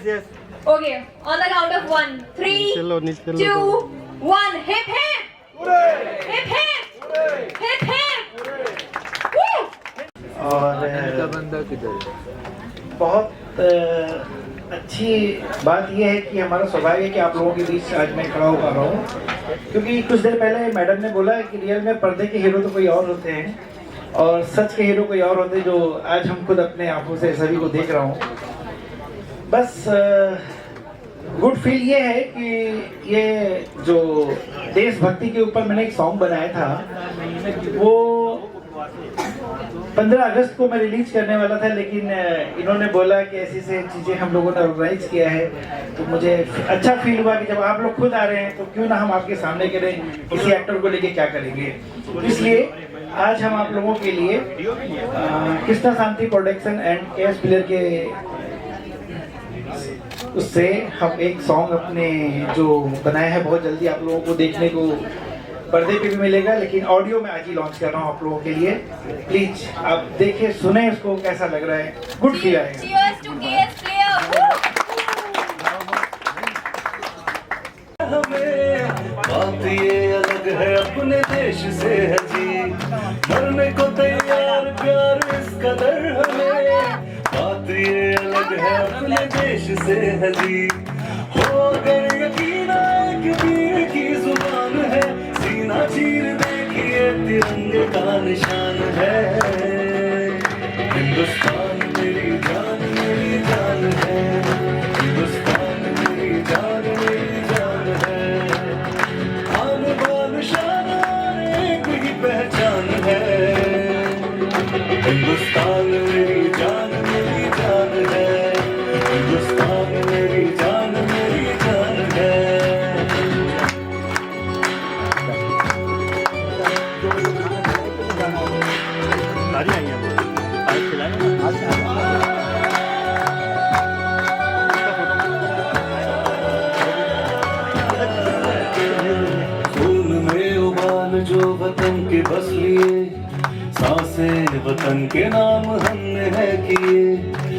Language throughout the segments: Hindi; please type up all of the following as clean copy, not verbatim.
yes. Okay, on the count of 1, 3, 2, 1. Hip hip! Hooray! Hip hip! Hooray! Hip hip! Hooray! Woo! और बहुत अच्छी बात यह है कि हमारा सौभाग्य है कि आप लोगों के बीच आज मैं खड़ा हो पा रहा हूँ, क्योंकि कुछ देर पहले मैडम ने बोला कि रियल में पर्दे के हीरो तो कोई और होते हैं और सच के हीरो कोई और होते हैं, जो आज हम खुद अपने आंखों से सभी को देख रहा हूँ। बस गुड फील ये है कि ये जो देशभक्ति के ऊपर मैंने एक सॉन्ग बनाया था वो 15 अगस्त को मैं रिलीज करने वाला था, लेकिन इन्होंने बोला कि ऐसी से चीज़ें हम लोगों ने ऑर्गेनाइज किया है, तो मुझे अच्छा फील हुआ कि जब आप लोग खुद आ रहे हैं तो क्यों ना हम आपके सामने करें, किसी एक्टर को लेके क्या करेंगे। तो इसलिए आज हम आप लोगों के लिए कृष्णा शांति प्रोडक्शन एंड केएस पिलर के उससे हम एक सॉन्ग अपने जो बनाया है बहुत जल्दी आप लोगों को देखने को पर्दे पे भी मिलेगा, लेकिन ऑडियो में आज ही लॉन्च कर रहा हूँ आप लोगों के लिए। प्लीज आप देखें सुने उसको, कैसा लग रहा है, गुड फील आएगा। Cheers to KS Player! बात ये अलग है अपने देश से है जी, मरने को तैयार प्यार इस कदर हमें। बात ये अलग है अपने देश से है जी, हो अगर यकीन एक वीर की जुबान है, सीना चीर देखिए तिरंगे का निशान है। हिंदुस्तान मेरी जान है, हिंदुस्तान मेरी जान है। आन बान शान एक ही पहचान है, हिंदुस्तान मेरी जान है, हिंदुस्तान मेरी जान है। खून में उबाल जो वतन के बस लिए, सांसें वतन के नाम हमने है किए।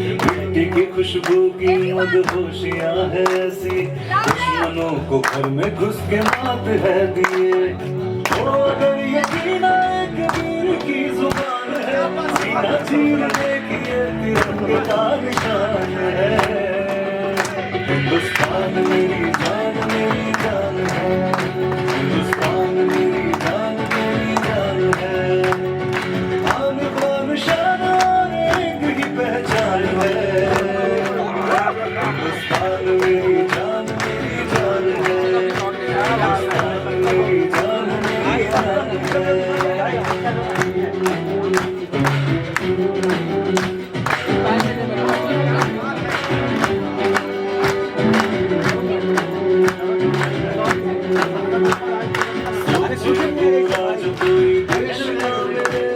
मिट्टी की खुशबू की मदहोशियां है ऐसी, दुश्मनों को घर में घुस के मात है दिए। ओ अगर यकीन एक वीर की जुबान है, सीना चीर देखिए तिरंगे का निशान है। हिंदुस्तान मेरी जान है, हिंदुस्तान मेरी जान है। आन बान शान एक ही पहचान है, हिंदुस्तान मेरी जान है, हिंदुस्तान मेरी जान है। आज कोई देश ना मिले,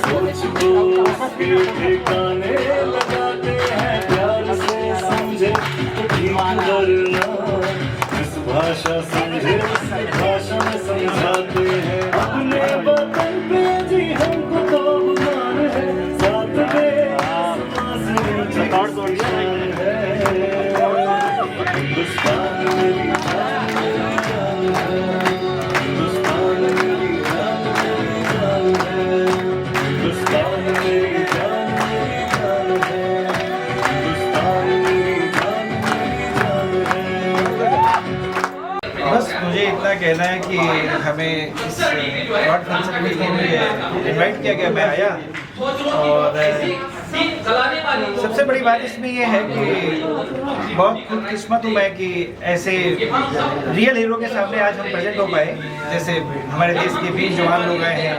सोच को उसके ठिकाने लगाते हैं, प्यार से समझे ठीक करना, इस भाषा समझे उस भाषा में समझाते हैं। अपने वतन पे जी हमको तो गुमान है, साथ में आसमां से निशान है। हिंदुस्तान मेरी जान है, हिंदुस्तान मेरी जान है, हिंदुस्तान मेरी जान है, हिंदुस्तान मेरी जान है। बस मुझे इतना कहना है कि हमें इस ब्रॉड फंक्शन के लिए इनवाइट किया गया, मैं आया। और सबसे बड़ी बात इसमें यह है कि बहुत खुशकिस्मत हूँ मैं कि ऐसे रियल हीरो के सामने आज हम प्रेजेंट हो पाए। जैसे हमारे देश के 20 जवान लोग आए हैं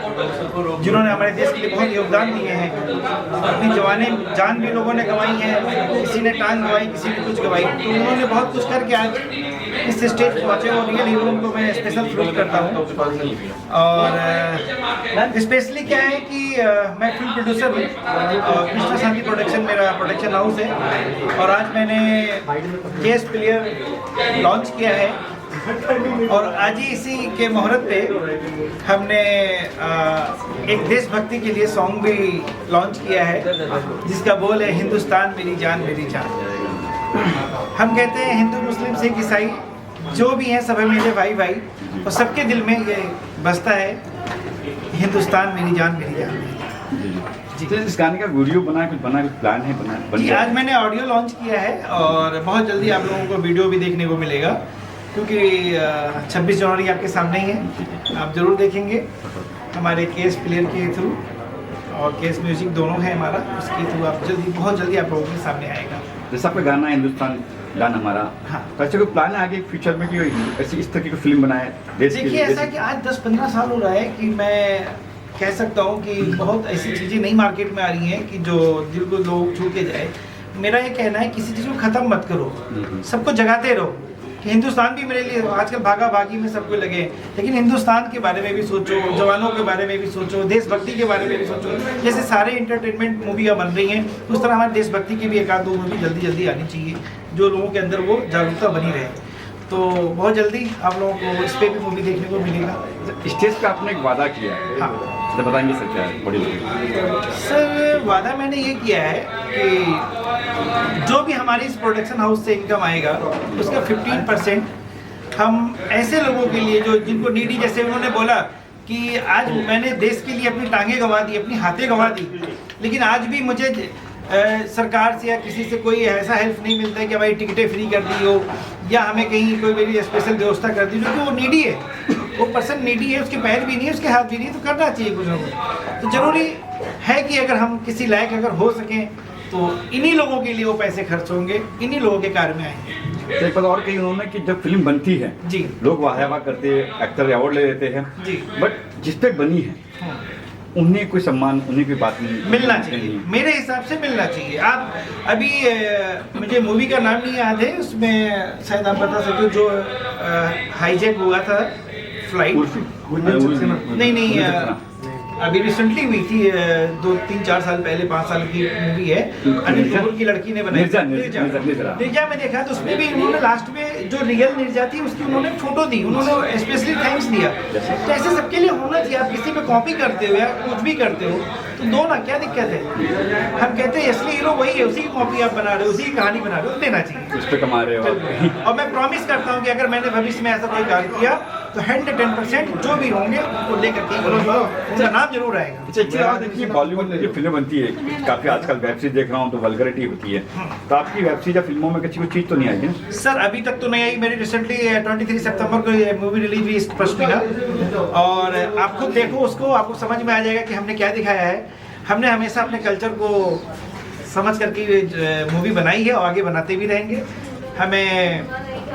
जिन्होंने हमारे देश के लिए बहुत योगदान दिए हैं, अपनी जान भी लोगों ने गंवाई है, किसी ने टांग गंवाई, किसी ने कुछ गंवाई, तो उन्होंने बहुत कुछ करके आज इस स्टेज पर पहुँचे और रियल हीरो को मैं स्पेशल सल्यूट करता हूँ। और स्पेशली क्या है कि मैं फिल्म प्रोड्यूसर हूँ और कृष्णा शांति प्रोडक्शन मेरा प्रोडक्शन हाउस है, और आज मैंने केएस पिलर लॉन्च किया है। और आज ही इसी के मुहूर्त पे हमने एक देशभक्ति के लिए सॉन्ग भी लॉन्च किया है जिसका बोल है हिंदुस्तान मेरी जान मेरी जान। हम कहते हैं हिंदू मुस्लिम सिख ईसाई जो भी हैं सब मेरे भाई भाई, और सबके दिल में ये बसता है हिंदुस्तान मेरी जान मेरी जान। जी तो इस गाने का वीडियो कुछ प्लान है बन जी, गया? आज मैंने ऑडियो लॉन्च किया है और बहुत जल्दी आप लोगों को वीडियो भी देखने को मिलेगा, क्योंकि 26 जनवरी आपके सामने ही है, आप ज़रूर देखेंगे हमारे केस प्लेयर के थ्रू और केस म्यूजिक दोनों है हमारा, उसके थ्रू आप बहुत जल्दी आप लोगों के सामने आएगा। जैसा आपका गाना है हिंदुस्तान गाना हमारा, हाँ। तो अच्छा कोई प्लान है आगे फ्यूचर में कि ऐसी इस तरह की कोई फिल्म बनाए देश के देखिए लिए? ऐसा कि आज 10-15 साल हो रहा है कि मैं कह सकता हूँ कि बहुत ऐसी चीज़ें नई मार्केट में आ रही हैं कि जो दिल को लोग छू के जाए। मेरा ये कहना है किसी चीज़ को ख़त्म मत करो, सबको जगाते रहो कि हिंदुस्तान भी मेरे लिए आजकल भागा भागी में सबको लगे, लेकिन हिंदुस्तान के बारे में भी सोचो, जवानों के बारे में भी सोचो, देशभक्ति के बारे में भी सोचो। जैसे सारे इंटरटेनमेंट मूवियाँ बन रही हैं उस तरह हमारी देशभक्ति की भी एक आध दो मूवी जल्दी जल्दी आनी चाहिए, जो लोगों के अंदर वो जागरूकता बनी रहे। तो बहुत जल्दी आप लोगों को इस पर भी मूवी देखने को मिलेगा। स्टेज पे आपने एक वादा किया है, हाँ तो बताएंगे सर क्या है? बड़ी सर वादा मैंने ये किया है कि जो भी हमारी इस प्रोडक्शन हाउस से इनकम आएगा उसका 15% हम ऐसे लोगों के लिए जो जिनको नीडी, जैसे उन्होंने बोला कि आज मैंने देश के लिए अपनी टांगें गंवा दी, अपनी हाथें गंवा दी, लेकिन आज भी मुझे सरकार से या किसी से कोई ऐसा हेल्प नहीं मिलता है कि हमारी टिकटें फ्री कर दी हो या हमें कहीं कोई मेरी स्पेशल व्यवस्था कर दी, क्योंकि वो नीडी है, वो पर्सन नीडी है, उसके पैर भी नहीं है, उसके हाथ भी नहीं है, तो करना चाहिए कुछ ना कुछ। तो ज़रूरी है कि अगर हम किसी लायक अगर हो सकें तो इन्हीं लोगों के लिए वो पैसे खर्च होंगे, इन्हीं लोगों के कार्य में आएंगे। तो एक बात और कही उन्होंने कि जब फिल्म बनती है जी लोग वाह वाह करते हैं, एक्टर अवार्ड ले लेते हैं जी, बट जिस पे बनी है उन्हें कोई सम्मान, उन्हें कोई बात नहीं मिलना चाहिए, मेरे हिसाब से मिलना चाहिए। आप अभी मुझे मूवी का नाम नहीं याद है, उसमें शायद आप बता सकते हो जो हाईजैक हुआ था फ्लाइट, नहीं अभी रिसेंटली हुई थी 2-3-4 साल पहले, 5 साल की मूवी है, अनिल कपूर की लड़की ने बनाई निर्जा में देखा, तो उसमें भी उन्होंने लास्ट में जो रियल निर्जा थी उसकी उन्होंने फोटो दी, उन्होंने स्पेशली थैंक्स दिया। तो ऐसे सबके लिए होना चाहिए। आप किसी पे कॉपी करते हो या कुछ भी करते हो तो दो ना, क्या दिक्कत है? हम कहते हैं असली हीरो वही है, उसी की कॉपी आप बना रहे हो, उसी की कहानी बना रहे हो, देना चाहिए, उस पे कमा रहे हो। और मैं प्रॉमिस करता हूँ कि अगर मैंने भविष्य में ऐसा कोई कार्य किया तो 110% जो भी होंगे उनको लेकर के उनका नाम जरूर आएगा। अच्छा एक चीज़ और देखिए, बॉलीवुड में जो फिल्म बनती है, काफ़ी आजकल वेब सीरीज देख रहा हूँ तो वल्गरिटी होती है, तो आपकी वेब सीरीज या फिल्मों में किसी कोई चीज़ तो नहीं आई है? सर अभी तक तो नहीं आई, मेरी रिसेंटली 23 सितंबर को ये मूवी रिलीज हुई पश्मीना, और आप खुद देखो उसको, आपको समझ में आ जाएगा कि हमने क्या दिखाया है। हमने हमेशा अपने कल्चर को समझ करके मूवी बनाई है और आगे बनाते भी रहेंगे। हमें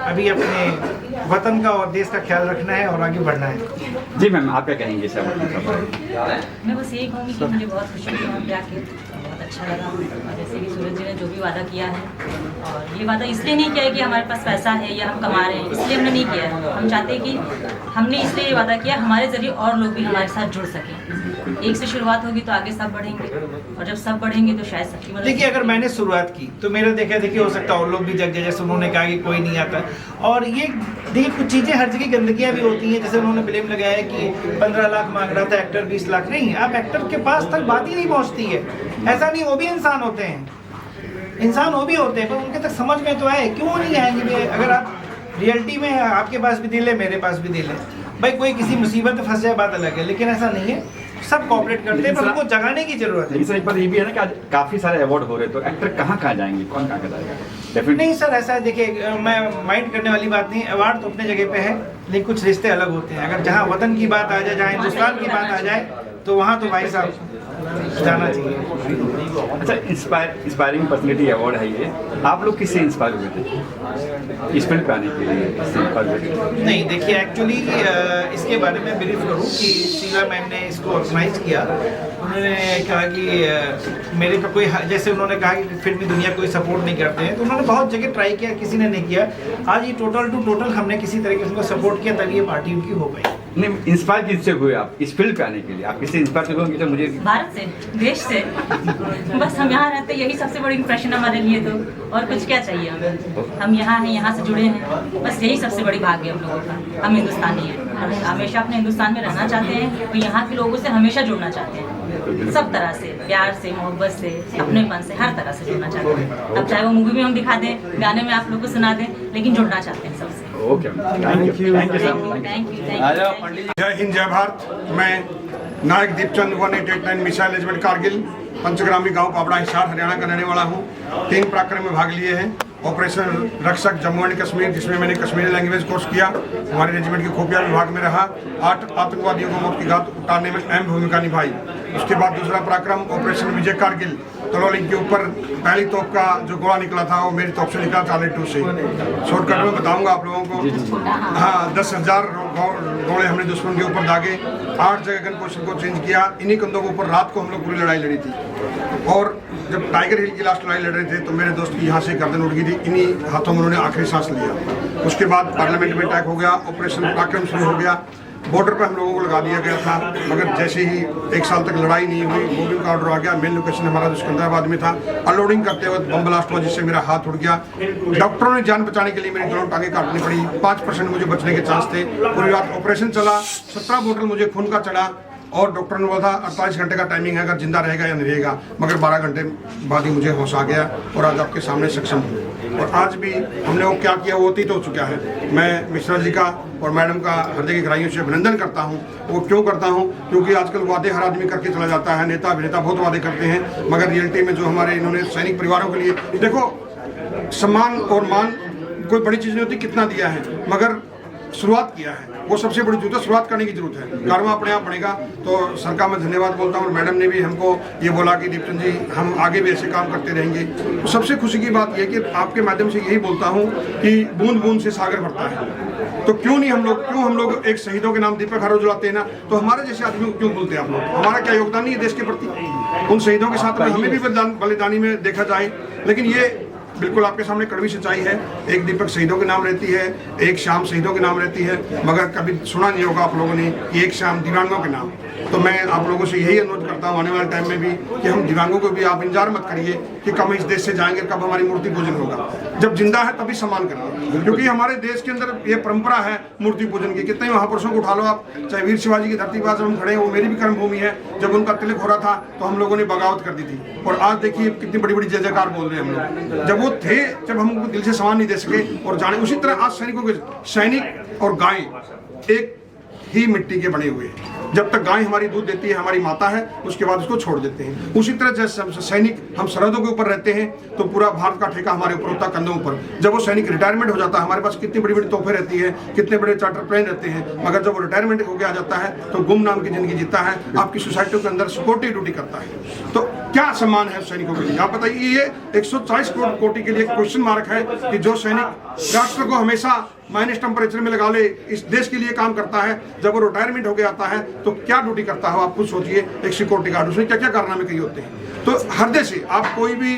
अभी अपने वतन का और देश का ख्याल रखना है और आगे बढ़ना है। जी मैम, आप क्या कहेंगे सर? मैं बस यही कहूँगी कि मुझे बहुत खुशी हुई वहाँ पे आके, बहुत अच्छा लगा। और जैसे कि सूरज जी ने जो भी वादा किया है, और ये वादा इसलिए नहीं किया है कि हमारे पास पैसा है या हम कमा रहे हैं, इसलिए हमने नहीं किया है। हम चाहते हैं कि हमने इसलिए ये वादा किया हमारे ज़रिए और लोग भी हमारे साथ जुड़ सकें। एक से शुरुआत होगी तो आगे सब बढ़ेंगे, और जब सब बढ़ेंगे तो शायद सबकी मदद। देखिए अगर मैंने शुरुआत की तो मेरा देखिए हो सकता है और लोग भी जग गए, जैसे उन्होंने कहा कि कोई नहीं आता। और ये देखिए कुछ चीज़ें हर जगह गंदगियाँ भी होती हैं, जैसे उन्होंने ब्लेम लगाया कि 15 लाख मांग रहा था एक्टर, 20 लाख नहीं। आप एक्टर के पास तक बात ही नहीं पहुँचती है, ऐसा नहीं, वो भी इंसान होते हैं, इंसान वो भी होते हैं, पर उनके तक समझ में तो आए, क्यों नहीं आएंगे? अगर आप रियलिटी में आपके पास भी दिल है, मेरे पास भी दिल है, भाई कोई किसी मुसीबत में फंस जाए बात अलग है, लेकिन ऐसा नहीं है, सब कोऑपरेट करते हैं, पर उनको जगाने की जरूरत है। लेकिन सर एक बात ये भी है ना कि आज काफ़ी सारे अवार्ड हो रहे हैं, तो एक्टर कहाँ जाएंगे, कौन कहाँ जाएगा? डेफिनेटली नहीं सर, ऐसा है, देखिए मैं माइंड करने वाली बात नहीं, अवार्ड तो अपने जगह पे है, लेकिन कुछ रिश्ते अलग होते हैं। अगर जहाँ वतन की बात आ जाए, जहाँ हिंदुस्तान की बात आ जाए, तो वहाँ तो भाई साहब जाना चाहिए। अच्छा, इंस्पायरिंग पर्सनैलिटी अवार्ड है ये, आप लोग किससे इंस्पायर हुए थे इस फिल्म पे आने के लिए? नहीं देखिए, एक्चुअली इसके बारे में ब्रीफ करूँ कि शीला मैम ने इसको ऑर्गेनाइज किया। उन्होंने कहा कि मेरे को कोई, जैसे उन्होंने कहा कि फिल्मी दुनिया कोई सपोर्ट नहीं करते हैं, तो उन्होंने बहुत जगह ट्राई किया, किसी ने नहीं किया। आज ये टोटल टू टोटल हमने किसी तरीके से उनको सपोर्ट किया, तभी ये पार्टी उनकी हो गई। नहीं, इंस्पायर किससे हुए आप इस फील्ड पे आने के लिए? आप किससे इंस्पायर हुए कि मुझे? भारत से, देश से। बस हम यहाँ रहते, यही सबसे बड़ी इम्प्रेशन हमारे लिए, तो और कुछ क्या चाहिए हमें। हम यहाँ हैं, यहाँ से जुड़े हैं, बस यही सबसे बड़ी भाग्य हम लोगों का। हम हिंदुस्तानी हैं और हमेशा अपने हिंदुस्तान में रहना चाहते हैं और यहाँ के लोगों से हमेशा जुड़ना चाहते हैं, सब तरह से, प्यार से, मोहब्बत से, अपनेपन से, हर तरह से जुड़ना चाहते हैं। अब चाहे वो मूवी में हम दिखा दें, गाने में आप लोग को सुना दें, लेकिन जुड़ना चाहते हैं सबसे। Okay, thank you sir. Thank you. जय हिंद, जय भारत। मैं नायक दीपचंद 1889 मिसाइल रेजिमेंट कारगिल, पंचग्रामी गांव पापड़ा, हिसार, हरियाणा का रहने वाला हूं। 3 पराक्रम में भाग लिए हैं। ऑपरेशन रक्षक जम्मू एंड कश्मीर, जिसमें मैंने कश्मीरी लैंग्वेज कोर्स किया, हमारे रेजिमेंट के खुफिया विभाग में रहा। 8 आतंकवादियों को मौत की घात उतारने में अहम भूमिका निभाई। उसके बाद दूसरा पराक्रम ऑपरेशन विजय कारगिल, तलोलिंग के ऊपर पहली तोप का जो गोला निकला था वो मेरी तोप से निकला, टारगेट 2 से। शॉर्टकट में बताऊंगा आप लोगों को। हाँ, 10,000 गोले हमने दुश्मन के ऊपर दागे। 8 जगह गन पोजिशन को चेंज किया। इन्हीं कंधों के ऊपर रात को हम लोग पूरी लड़ाई लड़ी थी। और जब टाइगर हिल की लास्ट लड़ाई लड़ रहे थे तो मेरे दोस्त की यहाँ से गर्दन उड़ गई थी। इन्हीं हाथों में उन्होंने आखिरी सांस लिया। उसके बाद पार्लियामेंट में अटैक हो गया, ऑपरेशन पराक्रम शुरू हो गया। बॉर्डर पर हम लोगों को लगा दिया गया था, मगर जैसे ही 1 साल तक लड़ाई नहीं हुई, मूविंग का ऑर्डर आ गया। मेन लोकेशन हमारा सिकंदराबाद में था। अनलोडिंग करते वक्त बम ब्लास्ट हुआ, जिससे मेरा हाथ उड़ गया। डॉक्टरों ने जान बचाने के लिए मेरी दोनों टांगें काटनी पड़ी। 5% मुझे बचने के चांस थे। पूरी रात ऑपरेशन चला। 17 बोतल मुझे खून का चढ़ा और डॉक्टर ने बोला था 48 घंटे का टाइमिंग है, अगर जिंदा रहेगा या नहीं रहेगा। मगर 12 घंटे बाद ही मुझे होश आ गया और आज आपके सामने सक्षम हूँ। और आज भी हमने वो क्या किया वो अतीत हो चुका है। मैं मिश्रा जी का और मैडम का हृदय की गहराइयों से अभिनंदन करता हूँ। वो क्यों करता हूँ? क्योंकि आजकल वादे हर आदमी करके चला जाता है। नेता अभिनेता बहुत वादे करते हैं, मगर रियलिटी में जो हमारे इन्होंने सैनिक परिवारों के लिए, देखो, सम्मान और मान कोई बड़ी चीज़ नहीं होती, कितना दिया है, मगर शुरुआत किया है, वो सबसे बड़ी जरूरत है। शुरुआत करने की जरूरत है, कारवा अपने आप बढ़ेगा। तो सरकार में धन्यवाद बोलता हूँ। और मैडम ने भी हमको ये बोला कि दीपचंद जी, हम आगे भी ऐसे काम करते रहेंगे। तो सबसे खुशी की बात यह कि आपके माध्यम से यही बोलता हूँ कि बूंद बूंद से सागर भरता है। तो क्यों हम लोग एक शहीदों के नाम दीपक हर रोज जलाते हैं ना, तो हमारे जैसे आदमी को क्यों बोलते हैं आप लोग? हमारा क्या योगदान नहीं है देश के प्रति? उन शहीदों के साथ में हमें भी बलिदानी में देखा जाए। लेकिन ये बिल्कुल आपके सामने कड़वी सच्चाई है। एक दीपक शहीदों के नाम रहती है, एक शाम शहीदों के नाम रहती है, मगर कभी सुना नहीं होगा आप लोगों ने कि एक शाम दिव्यांगों के नाम। तो मैं आप लोगों से यही अनुरोध करता हूँ आने वाले टाइम में भी कि हम दिव्यांगों को भी आप इंतजार मत करिए कि कब इस देश से जाएंगे, कब हमारी मूर्ति पूजन होगा। जब जिंदा है तभी सम्मान करिए, क्योंकि हमारे देश के अंदर ये परंपरा है मूर्ति पूजन की। कितने महापुरुषों को उठा लो आप, चाहे वीर शिवाजी की धरती पर हम खड़े हैं, वो मेरी भी कर्मभूमि है। जब उनका तिलक हो रहा था तो हम लोगों ने बगावत कर दी थी, और आज देखिए कितनी बड़ी बड़ी जय जयकार बोल रहे हैं हम लोग। जब वो थे, जब हम उनको दिल से सम्मान नहीं दे सके और जाने, उसी तरह आज सैनिकों के, सैनिक और गाय एक ही मिट्टी के बने हुए हैं। जब तक गाय हमारी दूध देती है, हमारी माता है, उसके बाद उसको छोड़ देते हैं। उसी तरह जैसे सैनिक हम सरहदों के ऊपर रहते हैं तो पूरा भारत का ठेका हमारे ऊपर होता है, कंधों पर। जब वो सैनिक रिटायरमेंट हो जाता है, हमारे पास कितनी बड़ी बड़ी तोहफे रहती है, कितने बड़े चार्टर प्लेन रहते हैं, मगर जब वो रिटायरमेंट होकर आ जाता है तो गुमनाम की जिंदगी जीता है, आपकी सोसाइटी के अंदर सिक्योरिटी ड्यूटी करता है। तो क्या सम्मान है सैनिकों के लिए? आप बताइए। ये 140 कोटि के लिए क्वेश्चन मार्क है कि जो सैनिक राष्ट्र को हमेशा माइनस टेम्परेचर में लगा ले, इस देश के लिए काम करता है, जब वो रिटायरमेंट होके आता है तो क्या ड्यूटी करता है आप खुद सोचिए। एक सिक्योरिटी गार्ड, उसने क्या क्या कारनामे किए होते हैं। तो हृदय से आप कोई भी,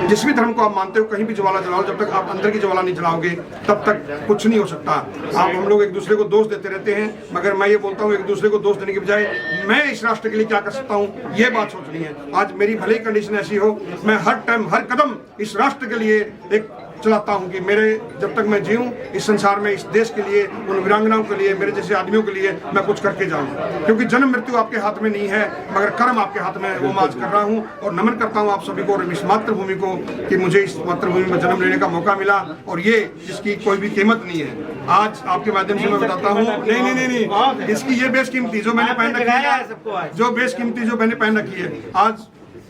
जिस भी धर्म को आप मानते हो, कहीं भी ज्वाला जलाओ, जब तक आप अंदर की ज्वाला नहीं जलाओगे तब तक कुछ नहीं हो सकता। आप हम लोग एक दूसरे को दोष देते रहते हैं, मगर मैं ये बोलता हूँ एक दूसरे को दोष देने के बजाय मैं इस राष्ट्र के लिए क्या कर सकता हूँ, ये बात सोचनी है। आज मेरी भले ही कंडीशन ऐसी हो, मैं हर टाइम हर कदम इस राष्ट्र के लिए एक चलाता हूँ कि मेरे, जब तक मैं जीऊँ इस संसार में, इस देश के लिए, उन वीरांगनाओं के लिए, मेरे जैसे आदमियों के लिए मैं कुछ करके जाऊँ। क्योंकि जन्म मृत्यु आपके हाथ में नहीं है, मगर कर्म आपके हाथ में है। वो मैं आज कर रहा हूँ और नमन करता हूँ आप सभी को और इस मातृभूमि को कि मुझे इस मातृभूमि में जन्म लेने का मौका मिला, और ये जिसकी कोई भी कीमत नहीं है। आज आपके माध्यम से मैं बताता हूँ, नहीं, इसकी ये बेशकीमती जो मैंने पहन रखी है, जो बेशकीमती जो मैंने पहन रखी है, आज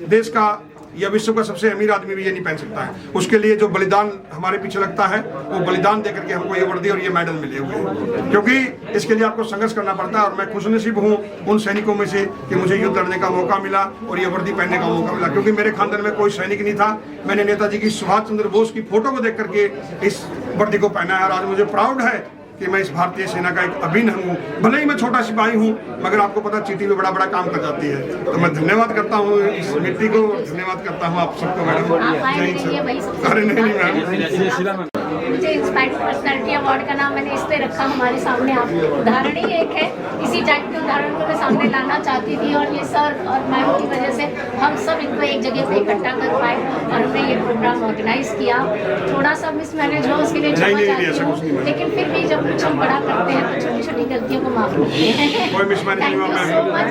देश का या विश्व का सबसे अमीर आदमी भी ये नहीं पहन सकता है। उसके लिए जो बलिदान हमारे पीछे लगता है, वो बलिदान देकर के हमको ये वर्दी और ये मेडल मिले हुए हैं। क्योंकि इसके लिए आपको संघर्ष करना पड़ता है, और मैं खुशनसीब हूँ उन सैनिकों में से कि मुझे युद्ध लड़ने का मौका मिला और ये वर्दी पहनने का मौका मिला। क्योंकि मेरे खानदान में कोई सैनिक नहीं था, मैंने नेताजी की सुभाष चंद्र बोस की फोटो को देख करके इस वर्दी को पहना है। और आज मुझे प्राउड है कि मैं इस भारतीय सेना का एक अभिन्न अंग हूँ। भले ही मैं छोटा सिपाही हूँ, मगर आपको पता चीटी में बड़ा बड़ा काम कर जाती है। तो मैं धन्यवाद करता हूँ इस मिट्टी को, धन्यवाद करता हूँ आप सबको मैडम। अरे नहीं मैम, मुझे इंस्पायर्ड पर्सनैलिटी अवार्ड का नाम मैंने इसलिए रखा, हमारे सामने आप उदाहरण ही एक है, इसी टाइप के उदाहरण को मैं सामने लाना चाहती थी और ये सर और मैम की वजह से हम सब इनको एक जगह पे इकट्ठा कर पाए और हमने ये प्रोग्राम ऑर्गेनाइज किया। थोड़ा सा मिसमैनेज हुआ उसके लिए क्षमा चाहती हूँ, लेकिन फिर भी जब कुछ हम बड़ा करते हैं तो छोटी छोटी गलतियों को माफ करते हैं। थैंक यू सो मच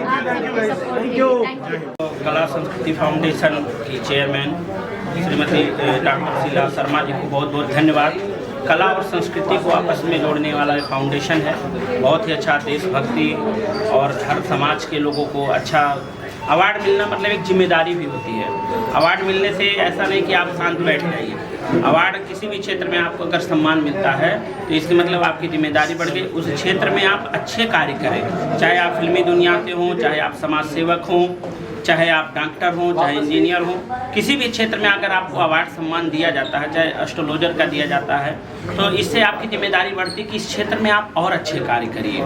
आप सबके सपोर्ट के लिए। Thank you. कला संस्कृति फाउंडेशन की चेयरमैन श्रीमती डॉक्टर शीला शर्मा जी को बहुत बहुत धन्यवाद। कला और संस्कृति को आपस में जोड़ने वाला फाउंडेशन है, बहुत ही अच्छा, देशभक्ति और हर समाज के लोगों को अच्छा अवार्ड मिलना मतलब एक जिम्मेदारी भी होती है। अवार्ड मिलने से ऐसा नहीं कि आप शांत बैठ जाइए। अवार्ड किसी भी क्षेत्र में आपको अगर सम्मान मिलता है तो इसके मतलब आपकी जिम्मेदारी बढ़ गई, उस क्षेत्र में आप अच्छे कार्य करें, चाहे आप फिल्मी दुनिया से हों, चाहे आप समाज सेवक हों, चाहे आप डॉक्टर हों, चाहे इंजीनियर हों, किसी भी क्षेत्र में अगर आपको अवार्ड सम्मान दिया जाता है, चाहे एस्ट्रोलॉजर का दिया जाता है, तो इससे आपकी जिम्मेदारी बढ़ती है कि इस क्षेत्र में आप और अच्छे कार्य करिए।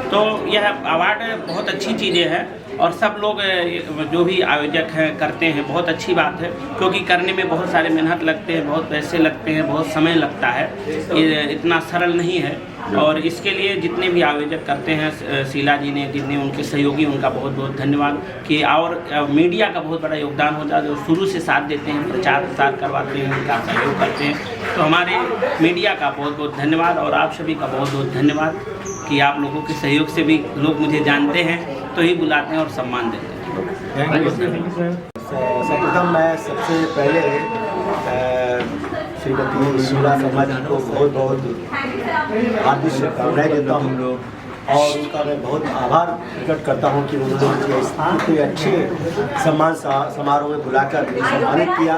तो यह अवार्ड बहुत अच्छी चीज़ें हैं और सब लोग जो भी आयोजक हैं करते हैं, बहुत अच्छी बात है, क्योंकि करने में बहुत सारे मेहनत लगते हैं, बहुत पैसे लगते हैं, बहुत समय लगता है, ये इतना सरल नहीं है। और इसके लिए जितने भी आयोजक करते हैं, शीला जी ने, जितने उनके सहयोगी, उनका बहुत बहुत धन्यवाद। कि और मीडिया का बहुत बड़ा योगदान होता है, जो शुरू से साथ देते हैं, प्रचार प्रसार करवाते हैं, उनका सहयोग करते हैं। तो हमारे मीडिया का बहुत बहुत धन्यवाद और आप सभी का बहुत बहुत धन्यवाद कि आप लोगों के सहयोग से भी लोग मुझे जानते हैं तो ही बुलाते हैं और सम्मान देते हैं। सर्वप्रथम मैं सबसे पहले श्रीमती शीला शर्मा जी को बहुत बहुत हार्दिक शुभकामनाएं देता हूँ और उनका मैं बहुत आभार प्रकट करता हूँ कि उन्होंने मुझे इतने अच्छे सम्मान समारोह में बुलाकर मुझे सम्मानित किया।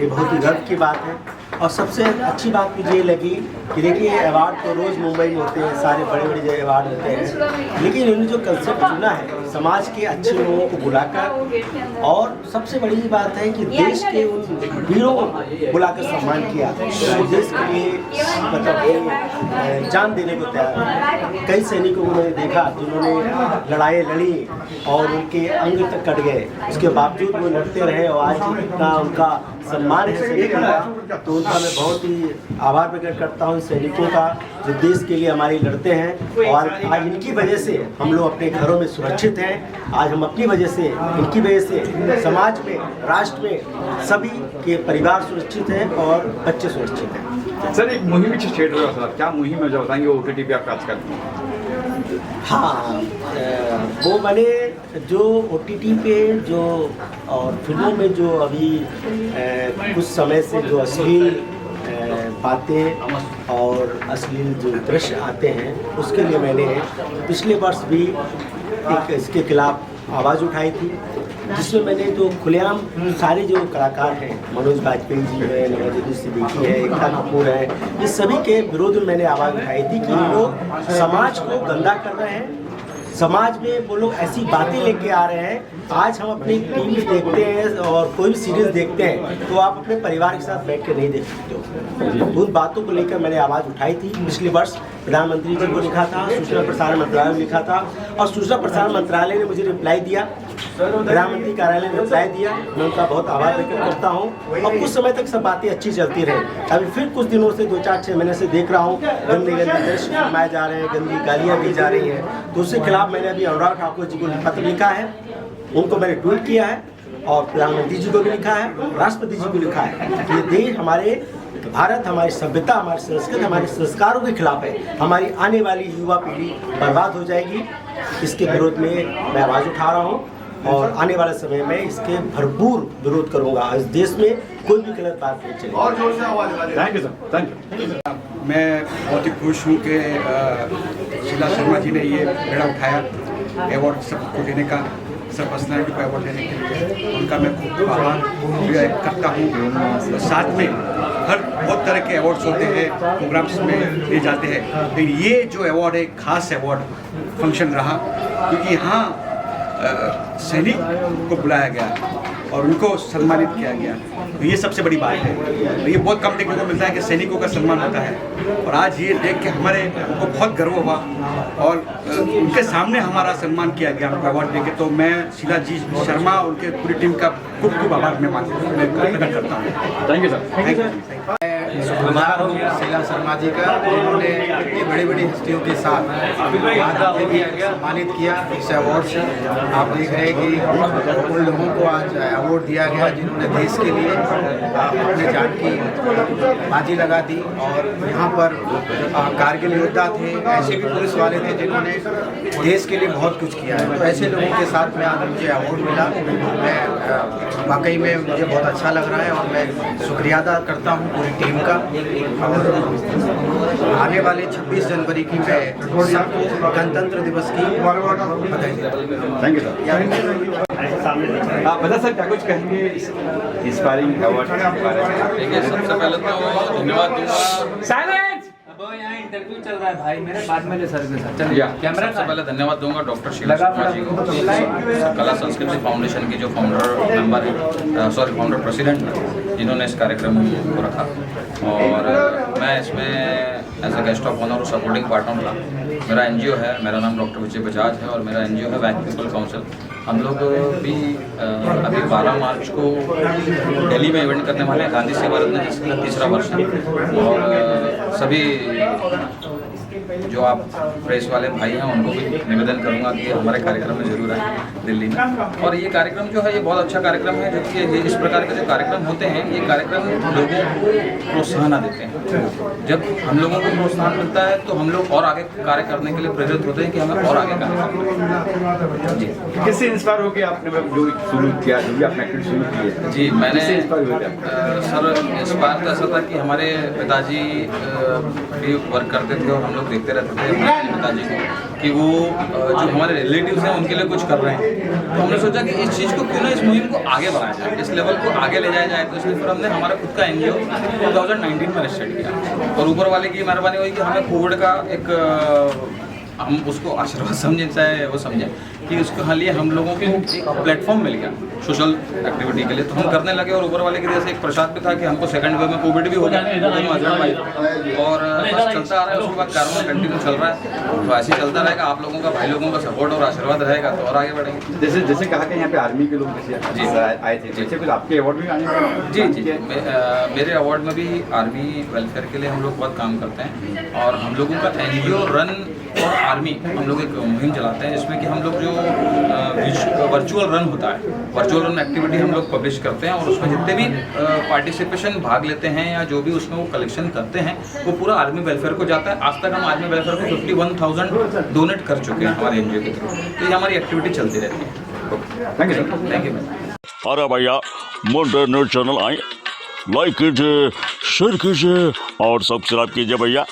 ये बहुत ही गर्व की बात है। और सबसे अच्छी बात मुझे ये लगी कि देखिए अवार्ड तो रोज़ मुंबई में होते हैं, सारे बड़े बड़े जगह अवार्ड होते हैं, लेकिन इन्होंने जो कंसेप्ट चुना है समाज के अच्छे लोगों को बुलाकर, और सबसे बड़ी बात है कि देश के उन वीरों को बुलाकर सम्मान किया, तो देश के लिए मतलब जान देने को तैयार। कई सैनिकों को मैंने देखा जिन्होंने लड़ाई लड़ी और उनके अंग तक कट गए, उसके बावजूद वो लड़ते रहे और आज इतना उनका सम्मान है सैनिकों का। तो उनका मैं बहुत ही आभार प्रकट करता हूँ सैनिकों का जो देश के लिए हमारे लड़ते हैं, और आज इनकी वजह से हम लोग अपने घरों में सुरक्षित हैं। आज हम अपनी वजह से, इनकी वजह से समाज में, राष्ट्र में सभी के परिवार सुरक्षित हैं और बच्चे सुरक्षित हैं। सर एक मुहिम छेड़ रहे हो सर, क्या मुहिम है जो बताएंगे OTT पे आप काज करते हैं? हाँ, वो मैंने जो OTT पे जो और फिल्मों में जो अभी कुछ समय से जो अश्लील बातें और अश्लील जो दृश्य आते हैं, उसके लिए मैंने पिछले वर्ष भी एक इसके खिलाफ आवाज़ उठाई थी, जिसमें मैंने जो खुलेआम सारे जो कलाकार हैं, मनोज बाजपेयी जी है, नवाजुद्दीन सिद्दीकी है, एकता कपूर है, ये सभी के विरोध में मैंने आवाज़ उठाई थी कि ये लोग समाज को गंदा कर रहे हैं, समाज में वो लोग ऐसी बातें लेके आ रहे हैं। आज हम अपनी टीवी देखते हैं और कोई भी सीरीज देखते हैं तो आप अपने परिवार के साथ बैठ कर नहीं देख सकते हो। उन बातों को लेकर मैंने आवाज़ उठाई थी। पिछले वर्ष प्रधानमंत्री जी को लिखा था, सूचना प्रसारण मंत्रालय में लिखा था और सूचना प्रसारण मंत्रालय ने मुझे रिप्लाई दिया, प्रधानमंत्री कार्यालय ने रिप्लाई दिया। मैं उनका बहुत आभार व्यक्त करता हूँ और कुछ समय तक सब बातें अच्छी चलती रही। अभी फिर कुछ दिनों से 2-4-6 महीने से देख रहा हूँ गंदे गंदे दृश्य फरमाए जा रहे हैं, गंदी गालियाँ दी जा रही हैं। तो उसके खिलाफ मैंने अभी अनुराग ठाकुर जी को पत्र लिखा है, उनको मैंने ट्वीट किया है और प्रधानमंत्री जी को भी लिखा है, राष्ट्रपति जी को लिखा है कि ये देश, हमारे भारत, हमारी सभ्यता, हमारी संस्कृति, हमारे संस्कारों के खिलाफ है। हमारी आने वाली युवा पीढ़ी बर्बाद हो जाएगी। इसके विरोध में मैं आवाज़ उठा रहा हूँ और आने वाले समय में इसके भरपूर विरोध करूँगा। इस देश में कोई भी गलत बात नहीं चलेगी। Thank you sir, thank you. मैं बहुत ही खुश हूँ कि शीला शर्मा जी ने ये बेड़ा उठाया अवार्ड सबको देने का, सब पर्सनैलिटी को अवार्ड देने के लिए। उनका मैं खूब आभार व्यक्त करता हूँ। साथ में हर बहुत तरह के अवार्ड्स होते हैं, प्रोग्राम्स में दिए जाते हैं, तो ये जो अवार्ड है खास अवार्ड फंक्शन रहा, क्योंकि यहाँ सैनिक को बुलाया गया और उनको सम्मानित किया गया। तो ये सबसे बड़ी बात है। तो ये बहुत कम देखने को मिलता है कि सैनिकों का सम्मान होता है, और आज ये देख के हमारे को बहुत गर्व हुआ और उनके सामने हमारा सम्मान किया गया उनको अवार्ड देके। तो मैं शीला जी शर्मा और उनके पूरी टीम का खूब खूब आभार मैं प्रकट करता हूँ। Thank you sir. शुक्रगुजार हूँ शीला शर्मा जी का, उन्होंने इतनी बड़ी बड़ी हस्तियों के साथ आज भी सम्मानित किया इस अवार्ड से। आप देख रहे हैं कि उन लोगों को आज अवार्ड दिया गया जिन्होंने देश के लिए अपने जान की बाजी लगा दी। और यहाँ पर कारगिल योद्धा थे, ऐसे भी पुलिस वाले थे जिन्होंने देश के लिए बहुत कुछ किया है। तो ऐसे लोगों के साथ में आज मुझे अवार्ड मिला, मैं वाकई में मुझे बहुत अच्छा लग रहा है और मैं शुक्रिया अदा करता हूँ पूरी टीम का। और आने वाले 26 जनवरी की मैं सबको गणतंत्र दिवस की बधाई देता हूँ। Thank you sir. बता सर क्या कुछ कहेंगे इस इंस्पायरिंग अवार्ड के बारे में? देखिए, सबसे पहले तो धन्यवाद दूंगा। अब यहाँ इंटरव्यू चल रहा है भाई, मेरे बाद में सर के साथ चलिए कैमरा। सबसे पहले धन्यवाद दूंगा डॉक्टर शीला शर्मा जी को, कला संस्कृति फाउंडेशन की जो फाउंडर मेंबर है, फाउंडर प्रेसिडेंट है, जिन्होंने इस कार्यक्रम को रखा। और मैं इसमें as a guest of honour supporting partner था। मेरा एनजीओ है, मेरा नाम डॉक्टर विजय बजाज है और मेरा एनजीओ है वैक पीपल काउंसिल। हम लोग भी अभी 12 मार्च को दिल्ली में इवेंट करने वाले हैं, गांधी सेवा रत्न जिसका 3रा वर्ष है। और सभी जो आप प्रेस वाले भाई हैं उनको भी निवेदन करूंगा कि हमारे कार्यक्रम में जरूर आए दिल्ली में। और ये कार्यक्रम जो है ये बहुत अच्छा कार्यक्रम है, जबकि ये इस प्रकार के जो कार्यक्रम होते हैं ये कार्यक्रम लोगों को प्रोत्साहन देते हैं। जब हम लोगों को प्रोत्साहन मिलता है तो हम लोग और आगे कार्य करने के लिए प्रेरित होते हैं कि हमें और आगे कार्य करना है। जी, किससे इंस्पायर होकर आपने जो शुरू किया, जो भी आपने एक्टिविटी शुरू की है? जी, मैंने सर इंस्पायर तो ऐसा था कि हमारे पिताजी भी वर्क करते थे और हम लोग देखते रहते थे अपने पिताजी को कि वो जो हमारे रिलेटिव्स हैं उनके लिए कुछ कर रहे हैं। तो हमने सोचा कि इस चीज़ को क्यों ना, इस मुहिम को आगे बढ़ाया जाए, इस लेवल को आगे ले जाया जाए। तो इसलिए फिर हमने हमारा खुद का एनजीओ 2019 में रजिस्टर्ड किया। और ऊपर वाले की मेहरबानी हुई कि हमें कोविड का एक हम उसको आशीर्वाद समझें चाहे वो समझें कि उसके लिए हम लोगों को एक प्लेटफॉर्म मिल गया सोशल एक्टिविटी के लिए, तो हम करने लगे। और ऊपर वाले की वजह से एक प्रसाद भी था कि हमको सेकंड वेव में कोविड भी हो जाए और बस चलता आ रहा है। उसके बाद कार्य कंटिन्यू चल रहा है, तो ऐसे ही चलता रहेगा। आप लोगों का, भाई लोगों का सपोर्ट और आशीर्वाद रहेगा तो और आगे बढ़ेंगे। जैसे कहा कि यहाँ पे आर्मी के लोग जैसे आए थे, जैसे कुछ आपके अवार्ड भी आने वाले? जी, मेरे अवार्ड में भी आर्मी वेलफेयर के लिए हम लोग बहुत काम करते हैं। और हम लोगों का एनजीओ रन और आर्मी हम लोग एक मुहिम चलाते हैं जिसमें कि हम लोग जो वर्चुअल रन होता है, वर्चुअल रन एक्टिविटी हम लोग पब्लिश करते हैं। और उसमें जितने भी पार्टिसिपेशन भाग लेते हैं या जो भी उसमें वो कलेक्शन करते हैं वो पूरा आर्मी वेलफेयर को जाता है। आज तक हम आर्मी वेलफेयर को 51,000 डोनेट कर चुके हैं हमारे एनजीओ के थ्रू। तो ये हमारी एक्टिविटी चलती रहती है। Thank you sir. Thank you. अरे भैया, मुंडे न्यूज़ चैनल आए, लाइक कीजिए, शेयर कीजिए और सब्सक्राइब कीजिए भैया।